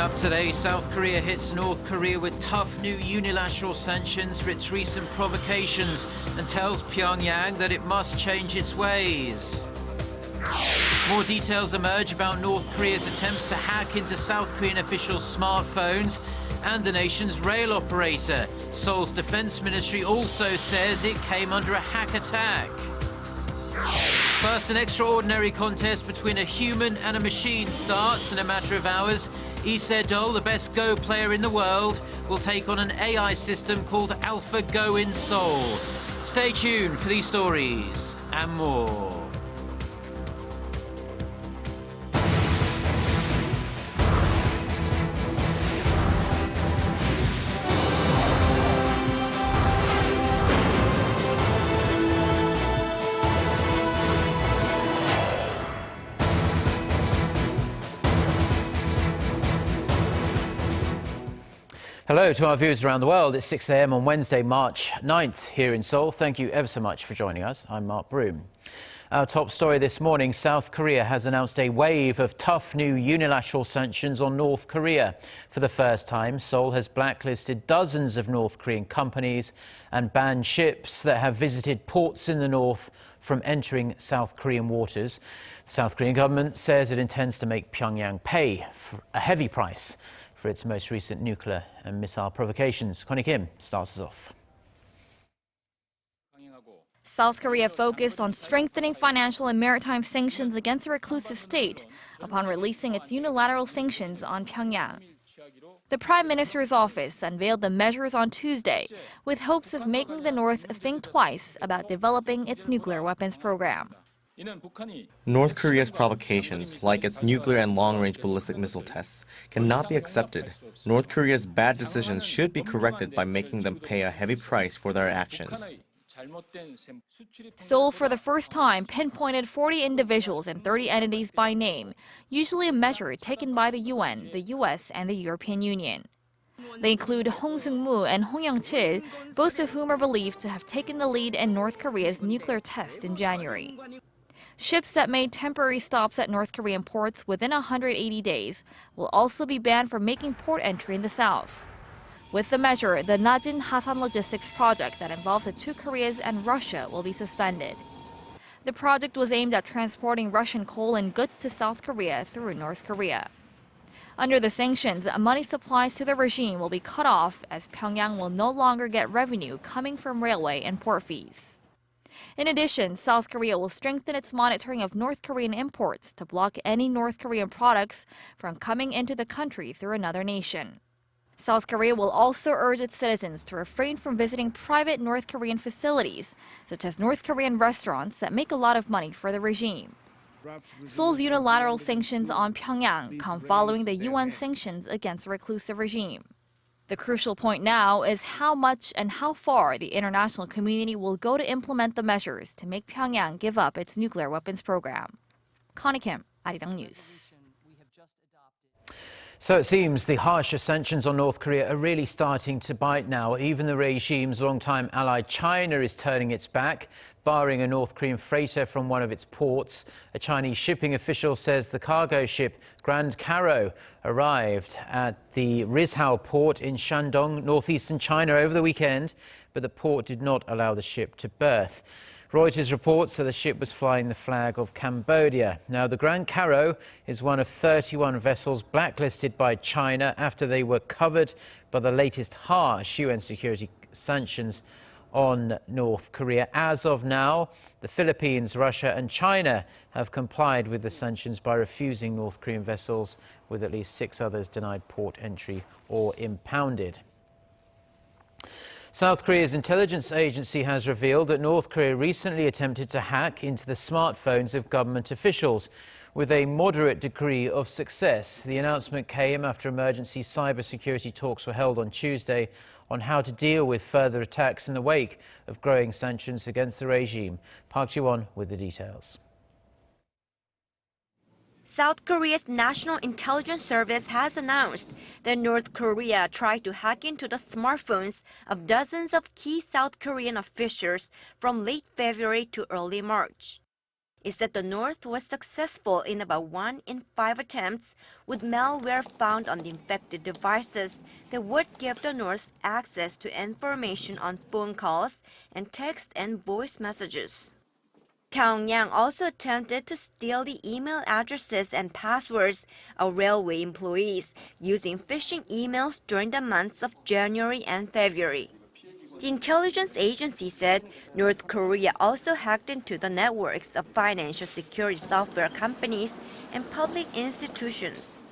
up today, South Korea hits North Korea with tough new unilateral sanctions for its recent provocations and tells Pyongyang that it must change its ways. More details emerge about North Korea's attempts to hack into South Korean officials' smartphones and the nation's rail operator. Seoul's defense ministry also says it came under a hack attack. First, an extraordinary contest between a human and a machine starts in a matter of hours. Se-dol, the best Go player in the world, will take on an AI system called AlphaGo in Seoul. Stay tuned for these stories and more. Hello to our viewers around the world. It's 6 a.m. on Wednesday, March 9th here in Seoul. Thank you ever so much for joining us. I'm Mark Broom. Our top story this morning, South Korea has announced a wave of tough new unilateral sanctions on North Korea. For the first time, Seoul has blacklisted dozens of North Korean companies and banned ships that have visited ports in the north from entering South Korean waters. The South Korean government says it intends to make Pyongyang pay a heavy price for its most recent nuclear and missile provocations. Connie Kim starts us off. South Korea focused on strengthening financial and maritime sanctions against a reclusive state upon releasing its unilateral sanctions on Pyongyang. The Prime Minister's office unveiled the measures on Tuesday, with hopes of making the North think twice about developing its nuclear weapons program. North Korea's provocations, like its nuclear and long-range ballistic missile tests, cannot be accepted. North Korea's bad decisions should be corrected by making them pay a heavy price for their actions. Seoul, for the first time, pinpointed 40 individuals and 30 entities by name, usually a measure taken by the UN, the US, and the European Union. They include Hong Seung-moo and Hong Young-chil, both of whom are believed to have taken the lead in North Korea's nuclear test in January. Ships that made temporary stops at North Korean ports within 180 days will also be banned from making port entry in the south. With the measure, the Najin Hasan logistics project that involves the two Koreas and Russia will be suspended. The project was aimed at transporting Russian coal and goods to South Korea through North Korea. Under the sanctions, money supplies to the regime will be cut off as Pyongyang will no longer get revenue coming from railway and port fees. In addition, South Korea will strengthen its monitoring of North Korean imports to block any North Korean products from coming into the country through another nation. South Korea will also urge its citizens to refrain from visiting private North Korean facilities, such as North Korean restaurants that make a lot of money for the regime. Seoul's unilateral sanctions on Pyongyang come following the UN sanctions against the reclusive regime. The crucial point now is how much and how far the international community will go to implement the measures to make Pyongyang give up its nuclear weapons program. Connie Kim, Arirang News. So it seems the harsher sanctions on North Korea are really starting to bite now. Even the regime's longtime ally China is turning its back, barring a North Korean freighter from one of its ports. A Chinese shipping official says the cargo ship Grand Caro arrived at the Rizhao port in Shandong, northeastern China, over the weekend, but the port did not allow the ship to berth. Reuters reports that the ship was flying the flag of Cambodia. Now, the Grand Caro is one of 31 vessels blacklisted by China after they were covered by the latest harsh UN security sanctions on North Korea. As of now, the Philippines, Russia and China have complied with the sanctions by refusing North Korean vessels, with at least 6 others denied port entry or impounded. South Korea's intelligence agency has revealed that North Korea recently attempted to hack into the smartphones of government officials with a moderate degree of success. The announcement came after emergency cybersecurity talks were held on Tuesday on how to deal with further attacks in the wake of growing sanctions against the regime. Park Ji-won with the details. South Korea's National Intelligence Service has announced that North Korea tried to hack into the smartphones of dozens of key South Korean officials from late February to early March. It said the North was successful in about 1 in 5 attempts, with malware found on the infected devices that would give the North access to information on phone calls and text and voice messages. Pyongyang also attempted to steal the email addresses and passwords of railway employees using phishing emails during the months of January and February. The intelligence agency said North Korea also hacked into the networks of financial security software companies and public institutions.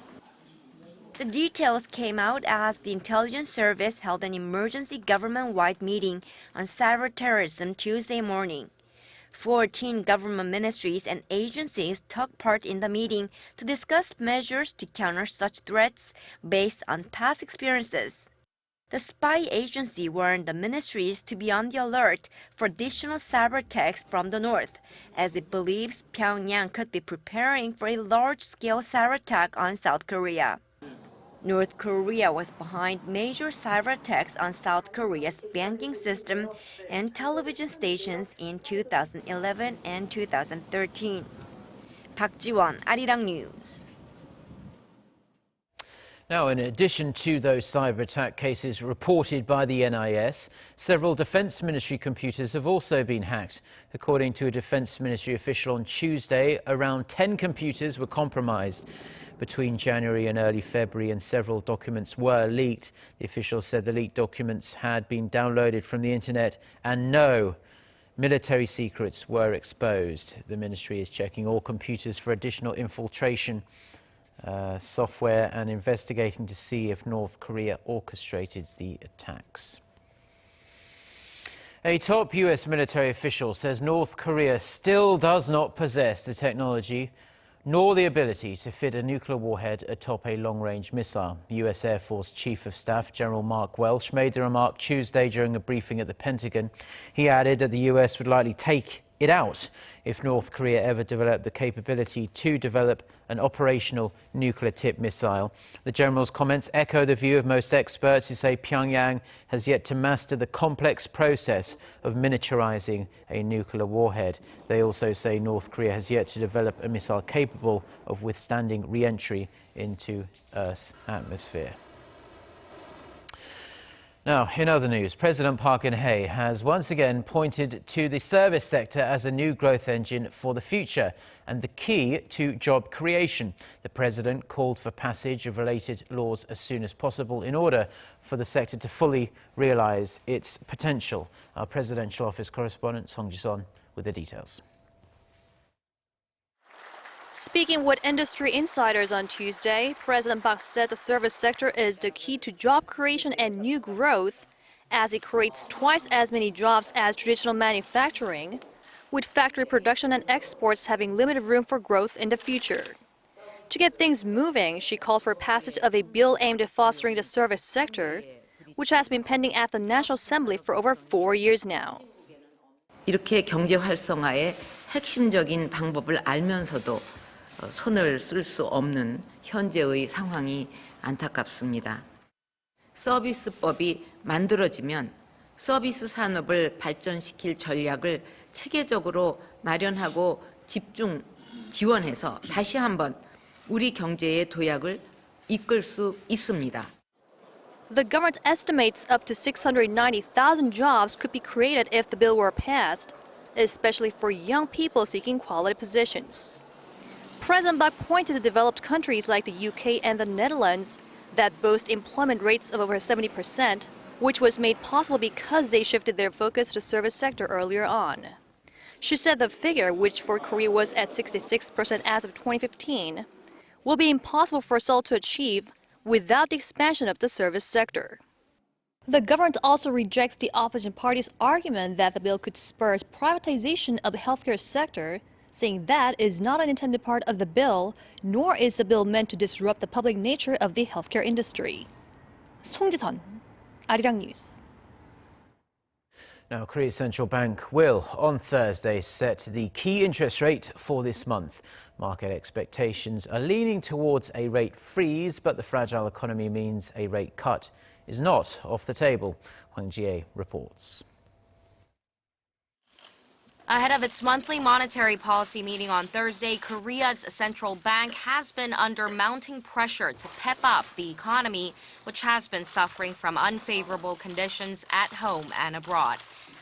The details came out as the intelligence service held an emergency government-wide meeting on cyber terrorism Tuesday morning. 14 government ministries and agencies took part in the meeting to discuss measures to counter such threats based on past experiences. The spy agency warned the ministries to be on the alert for additional cyber attacks from the North, as it believes Pyongyang could be preparing for a large-scale cyber attack on South Korea. North Korea was behind major cyber attacks on South Korea's banking system and television stations in 2011 and 2013. Park Ji-won, Arirang News. Now, in addition to those cyber attack cases reported by the NIS, several Defence Ministry computers have also been hacked. According to a Defence Ministry official on Tuesday, around 10 computers were compromised between January and early February, and several documents were leaked. The official said the leaked documents had been downloaded from the internet and no military secrets were exposed. The ministry is checking all computers for additional infiltration software and investigating to see if North Korea orchestrated the attacks. A top US military official says North Korea still does not possess the technology nor the ability to fit a nuclear warhead atop a long-range missile. US Air Force Chief of Staff General Mark Welsh made the remark Tuesday during a briefing at the Pentagon. He added that the US would likely take it out if North Korea ever developed the capability to develop an operational nuclear-tipped missile. The general's comments echo the view of most experts who say Pyongyang has yet to master the complex process of miniaturizing a nuclear warhead. They also say North Korea has yet to develop a missile capable of withstanding re-entry into Earth's atmosphere. Now, in other news, President Park Geun-hye has once again pointed to the service sector as a new growth engine for the future and the key to job creation. The president called for passage of related laws as soon as possible in order for the sector to fully realize its potential. Our presidential office correspondent Song Ji-son with the details. Speaking with industry insiders on Tuesday, President Park said the service sector is the key to job creation and new growth, as it creates twice as many jobs as traditional manufacturing, with factory production and exports having limited room for growth in the future. To get things moving, she called for passage of a bill aimed at fostering the service sector, which has been pending at the National Assembly for over 4 years now. 이렇게 경제 활성화의 핵심적인 방법을 알면서도 손을 쓸 수 없는 현재의 상황이 안타깝습니다. 서비스법이 만들어지면 서비스 산업을 발전시킬 전략을 체계적으로 마련하고 집중 지원해서 다시 한번 우리 경제의 도약을 이끌 수 있습니다. The government estimates up to 690,000 jobs could be created if the bill were passed, especially for young people seeking quality positions. President Park pointed to developed countries like the UK and the Netherlands that boast employment rates of over 70%, which was made possible because they shifted their focus to the service sector earlier on. She said the figure, which for Korea was at 66% as of 2015, will be impossible for Seoul to achieve without the expansion of the service sector. The government also rejects the opposition party's argument that the bill could spur privatization of the healthcare sector, saying that is not an intended part of the bill, nor is the bill meant to disrupt the public nature of the healthcare industry. Song Ji-son, Arirang News. Now, Korea's central bank will, on Thursday, set the key interest rate for this month. Market expectations are leaning towards a rate freeze, but the fragile economy means a rate cut is not off the table. Hwang Ji-ae reports. Ahead of its monthly monetary policy meeting on Thursday, Korea's central bank has been under mounting pressure to pep up the economy, which has been suffering from unfavorable conditions at home and abroad.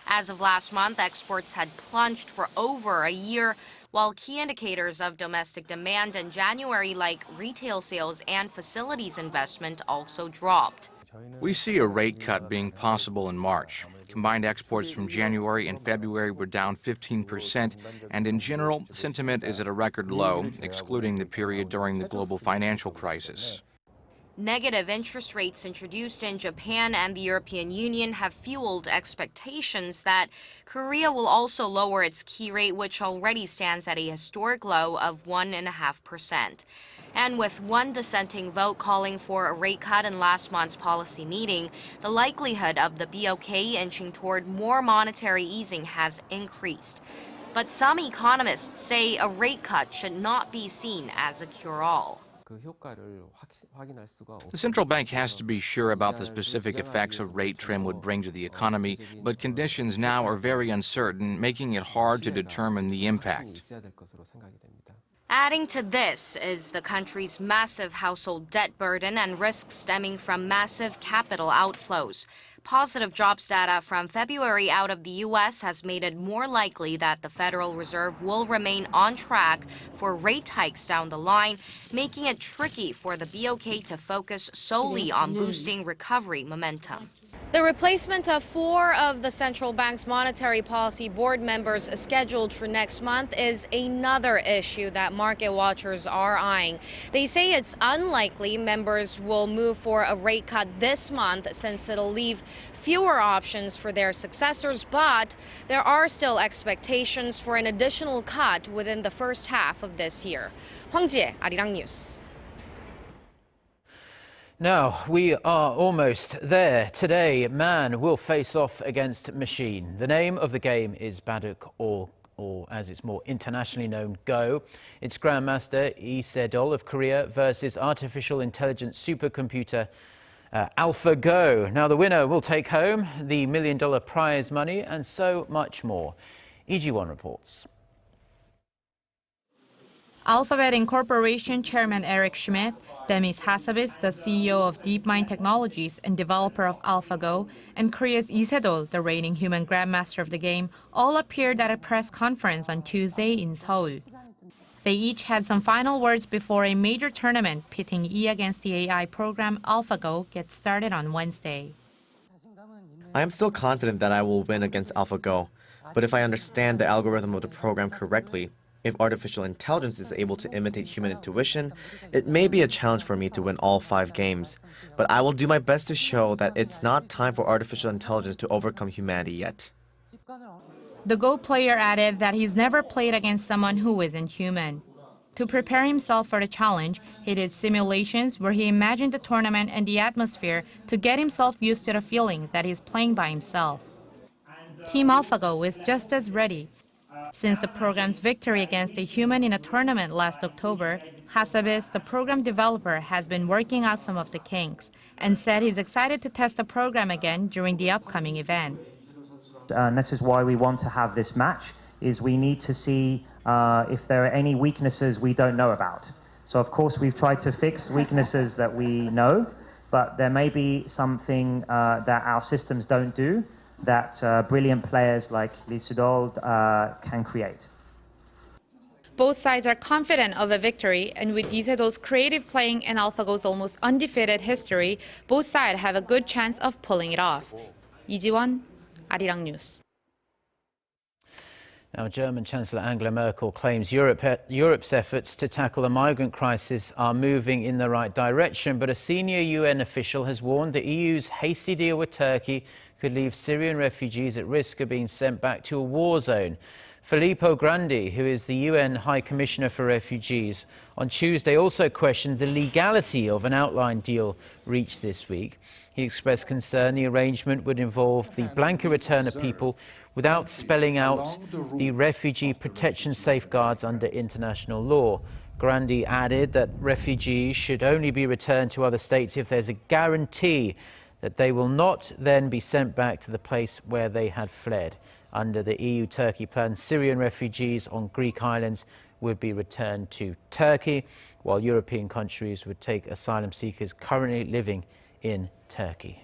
As of last month, exports had plunged for over a year, while key indicators of domestic demand in January, like retail sales and facilities investment, also dropped. We see a rate cut being possible in March. Combined exports from January and February were down 15%, and in general, sentiment is at a record low, excluding the period during the global financial crisis. Negative interest rates introduced in Japan and the European Union have fueled expectations that Korea will also lower its key rate, which already stands at a historic low of 1.5%. And with one dissenting vote calling for a rate cut in last month's policy meeting, the likelihood of the BOK inching toward more monetary easing has increased. But some economists say a rate cut should not be seen as a cure-all. The central bank has to be sure about the specific effects a rate trim would bring to the economy, but conditions now are very uncertain, making it hard to determine the impact. Adding to this is the country's massive household debt burden and risks stemming from massive capital outflows. Positive jobs data from February out of the U.S. has made it more likely that the Federal Reserve will remain on track for rate hikes down the line, making it tricky for the BOK to focus solely on boosting recovery momentum. The replacement of 4 of the central bank's monetary policy board members scheduled for next month is another issue that market watchers are eyeing. They say it's unlikely members will move for a rate cut this month since it'll leave fewer options for their successors, but there are still expectations for an additional cut within the first half of this year. Hwang Jie, Arirang News. Now, we are almost there. Today, man will face off against machine. The name of the game is Baduk, or as it's more internationally known, Go. It's Grandmaster Se-dol of Korea versus artificial intelligence supercomputer AlphaGo. Now, the winner will take home the $1 million prize money and so much more. EG1 reports. Alphabet Incorporation Chairman Eric Schmidt, Demis Hassabis, the CEO of DeepMind Technologies and developer of AlphaGo, and Korea's Se-dol, the reigning human grandmaster of the game, all appeared at a press conference on Tuesday in Seoul. They each had some final words before a major tournament pitting E against the AI program AlphaGo gets started on Wednesday. I am still confident that I will win against AlphaGo, but if I understand the algorithm of the program correctly, if artificial intelligence is able to imitate human intuition, it may be a challenge for me to win all 5 games. But I will do my best to show that it's not time for artificial intelligence to overcome humanity yet. The Go player added that he's never played against someone who isn't human. To prepare himself for the challenge, he did simulations where he imagined the tournament and the atmosphere to get himself used to the feeling that he's playing by himself. Team AlphaGo is just as ready. Since the program's victory against a human in a tournament last October, Hassabis, the program developer, has been working out some of the kinks and said he's excited to test the program again during the upcoming event. And this is why we want to have this match, is we need to see if there are any weaknesses we don't know about. So of course we've tried to fix weaknesses that we know, but there may be something that our systems don't do that brilliant players like Se-dol can create. Both sides are confident of a victory, and with Se-dol's creative playing and AlphaGo's almost undefeated history, both sides have a good chance of pulling it off. 이지원, Arirang News. Now, German Chancellor Angela Merkel claims Europe's efforts to tackle the migrant crisis are moving in the right direction, but a senior UN official has warned the EU's hasty deal with Turkey could leave Syrian refugees at risk of being sent back to a war zone. Filippo Grandi, who is the UN High Commissioner for Refugees, on Tuesday also questioned the legality of an outline deal reached this week. He expressed concern the arrangement would involve the blanket return of people without spelling out the refugee protection safeguards under international law. Grandi added that refugees should only be returned to other states if there's a guarantee that they will not then be sent back to the place where they had fled. Under the EU-Turkey plan, Syrian refugees on Greek islands would be returned to Turkey, while European countries would take asylum seekers currently living in Turkey.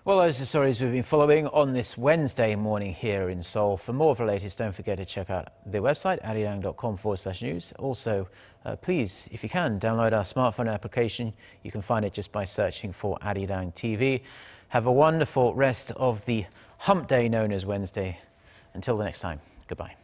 Well, those are the stories we've been following on this Wednesday morning here in Seoul. For more of the latest, don't forget to check out the website, arirang.com/news. Also, please, if you can, download our smartphone application. You can find it just by searching for Arirang TV. Have a wonderful rest of the hump day known as Wednesday. Until the next time, goodbye.